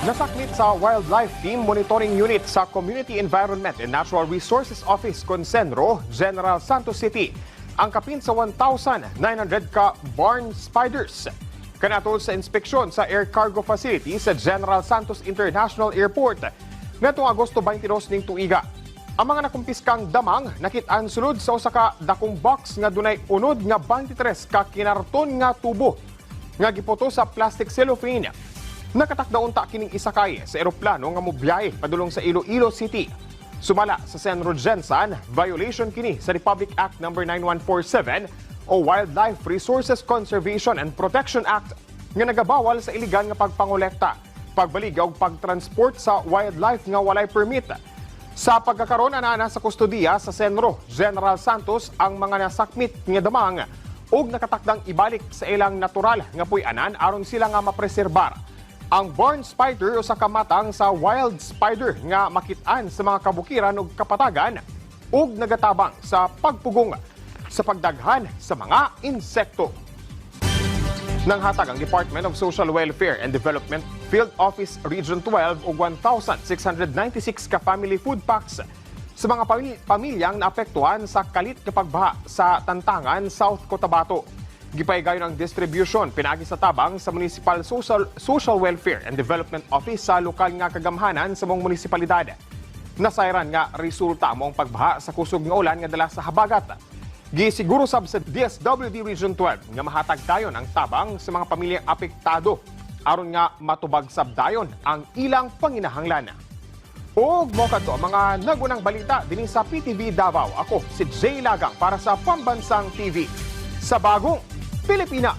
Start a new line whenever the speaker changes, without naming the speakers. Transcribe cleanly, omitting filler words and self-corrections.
Nasakmit sa Wildlife Team Monitoring Unit sa Community Environment and Natural Resources Office Concenro, General Santos City, ang kapin sa 1,900 ka barn spiders. Kanatol sa inspeksyon sa air cargo facility sa General Santos International Airport nitong Agosto 22 ning tuiga. Ang mga nakumpiskang damang nakit-an sulod sa usa ka dakong box nga dunay unod nga 23 ka kinarton nga tubo nga gipoto sa plastic cellophane. Nakatakdaon ta kining isakay sa eroplano nga mobiyahe padulong sa Iloilo City. Sumala sa Senro Gensan, violation kini sa Republic Act No. 9147 o Wildlife Resources Conservation and Protection Act nga nagabawal sa iligal nga pagpangolekta, pagbaligaw ug pagtransport sa wildlife nga walay permit. Sa pagkakaroon ana sa kustodiya sa Senro General Santos ang mga nasakmit nga damang ug nakatakdang ibalik sa ilang natural nga puy-anan aron sila nga mapreserbar. Ang barn spider o sa kamatang sa wild spider nga makit-an sa mga kabukiran ug kapatagan ug nagatabang sa pagpugong sa pagdaghan sa mga insekto. Nanghatag ang Department of Social Welfare and Development Field Office Region 12 og 1,696 ka family food packs sa mga pamilyang naapektuhan sa kalit nga pagbaha sa Tantangan, South Cotabato. Gipaygayon ang distribution pinagi sa tabang sa Municipal Social Welfare and Development Office sa lokal nga kagamhanan sa mong munisipalidad. Nasayran nga resulta mong pagbaha sa kusog nga ulan nga dala sa habagat. Gisiguro sab sa DSWD Region 12 nga mahatag dayon ang tabang sa mga pamilyang apektado aron nga matubag sab dayon ang ilang panginahanglan. Ug mo kadto ang mga nagunang balita dinhi sa PTV Davao. Ako si Jay Lagang para sa Pambansang TV sa Bagong Pilipinas.